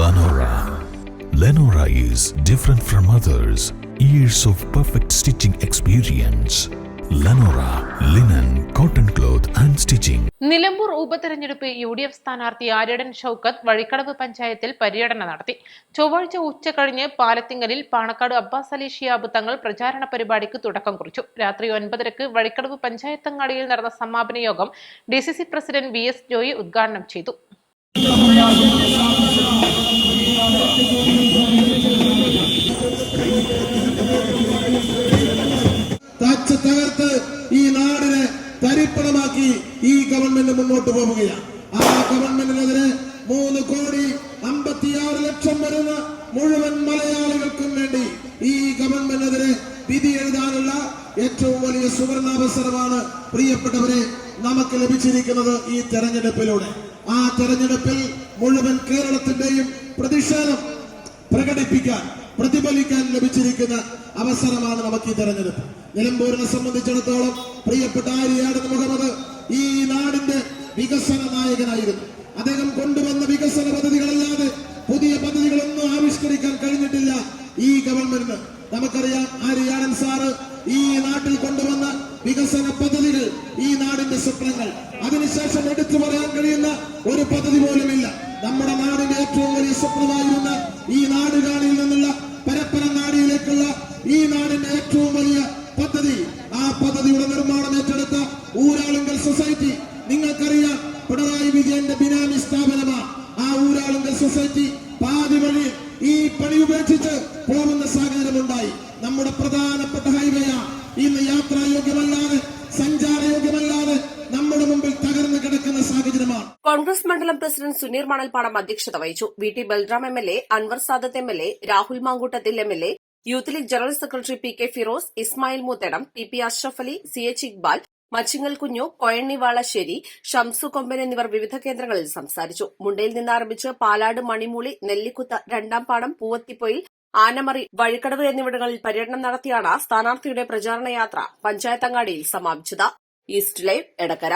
Lenora. Lenora is different from others. Years of perfect stitching experience. Lenora, linen, cotton cloth and stitching. Nilambur ഉപതെരഞ്ഞെടുപ്പ് UDF സ്ഥാനാർത്ഥി ആര്യടൻ ഷൌക്കത്ത് വഴിക്കടവ് പഞ്ചായത്തിൽ പര്യടനം നടത്തി. ചൊവ്വാഴ്ച ഉച്ചകഴിഞ്ഞ് പാലത്തിങ്കലിൽ പാണക്കാട് അബ്ബാസ് അലി ശിഹാബ് തങ്ങൾ പ്രചാരണ പരിപാടിക്ക് തുടക്കം കുറിച്ചു. രാത്രി 9:30 വഴിക്കടവ് പഞ്ചായത്തങ്ങാടിയിൽ നടന്ന സമാപന യോഗം DCC പ്രസിഡന്റ് VS ജോയി ഉദ്ഘാടനം ചെയ്തു. തകർത്ത് ഈ നാടിനെ തരിപ്പണമാക്കി ഈ ഗവൺമെന്റ് മുന്നോട്ട് പോവുകയാണ്. ആ ഗവൺമെന്റിനെതിരെ 3,56,00,000 വരുന്ന മുഴുവൻ മലയാളികൾക്കും വേണ്ടി ഈ ഗവൺമെന്റിനെതിരെ വിധി എഴുതാനുള്ള ഏറ്റവും വലിയ സുവർണാവസരമാണ് പ്രിയപ്പെട്ടവരെ നമുക്ക് ലഭിച്ചിരിക്കുന്നത് ഈ തെരഞ്ഞെടുപ്പിലൂടെ. ആ തെരഞ്ഞെടുപ്പിൽ മുഴുവൻ കേരളത്തിന്റെയും പ്രതിഷേധം പ്രകടിപ്പിക്കാൻ പ്രതിഫലിക്കാൻ ലഭിച്ചിരിക്കുന്ന അവസരമാണ് നമുക്ക് ഈ തെരഞ്ഞെടുപ്പ്. നിലമ്പൂരിനെ സംബന്ധിച്ചിടത്തോളം പ്രിയപ്പെട്ട ആര്യാടൻ മുഹമ്മദ് ഈ നാടിന്റെ വികസന നായകനായിരുന്നു. അദ്ദേഹം കൊണ്ടുവന്ന വികസന പദ്ധതികളല്ലാതെ പുതിയ പദ്ധതികളൊന്നും ആവിഷ്കരിക്കാൻ കഴിഞ്ഞിട്ടില്ല ഈ ഗവൺമെന്റിന്. നമുക്കറിയാം ആര്യാടൻ സാറ് ഈ നാട്ടിൽ കൊണ്ടുവന്ന വികസന പദ്ധതികൾ, ഈ നാടിന്റെ സ്വപ്നങ്ങൾ, അതിനുശേഷം എടുത്തു പറയാൻ കഴിയുന്ന ഒരു പദ്ധതി പോലുമില്ല. നമ്മുടെ നാടിന്റെ ഏറ്റവും വലിയ സ്വപ്നമായിരുന്ന ഈ നാടുകാണിയിൽ നിന്നുള്ള പരപ്പനങ്ങാടിയിലേക്കുള്ള ഈ നാടിന്റെ ഏറ്റവും വലിയ പദ്ധതി, ആ പദ്ധതിയുടെ നിർമ്മാണം ഏറ്റെടുത്ത ഊരാളുങ്കൽ സൊസൈറ്റി നിങ്ങൾക്കറിയാം, പിണറായി വിജയന്റെ ബിനാമി സ്ഥാപനമാണ്. ആ ഊരാളുങ്കൽ സൊസൈറ്റി പാതി വഴി ഈ പണി ഉപേക്ഷിച്ച് പോകുന്ന സാഹചര്യമുണ്ടായി. നമ്മുടെ പ്രധാനപ്പെട്ട ഹൈവേയാണ് ഇന്ന് യാത്രായോഗ്യമല്ലാതെ, സഞ്ചാരയോഗ്യമല്ലാതെ നമ്മുടെ മുമ്പിൽ തകർന്നു കിടക്കുന്ന സാഹചര്യമാണ്. കോൺഗ്രസ് മണ്ഡലം പ്രസിഡന്റ് സുനീർ മണൽപ്പാടം അധ്യക്ഷത വഹിച്ചു. VT Balram MLA, Anwar Sadath MLA, Rahul Mamkootathil MLA, youth league general secretary PK Firoz, Ismail Moothedam, TP Ashraf Ali, CH Iqbal, Machingal Kunju, Koyanni Valassery, Shamsu കൊമ്പൻ എന്നിവർ വിവിധ കേന്ദ്രങ്ങളിൽ സംസാരിച്ചു. മുണ്ടയിൽ നിന്നാരംഭിച്ച് പാലാട്, മണിമൂളി, നെല്ലിക്കുത്ത്, രണ്ടാംപാടം, പൂവത്തിപ്പൊയിൽ, ആനമറി, വഴിക്കടവ് എന്നിവിടങ്ങളിൽ പര്യടനം നടത്തിയാണ് സ്ഥാനാർത്ഥിയുടെ പ്രചാരണ യാത്ര പഞ്ചായത്തങ്ങാടിയിൽ സമാപിച്ചത്. East live, Edakkara.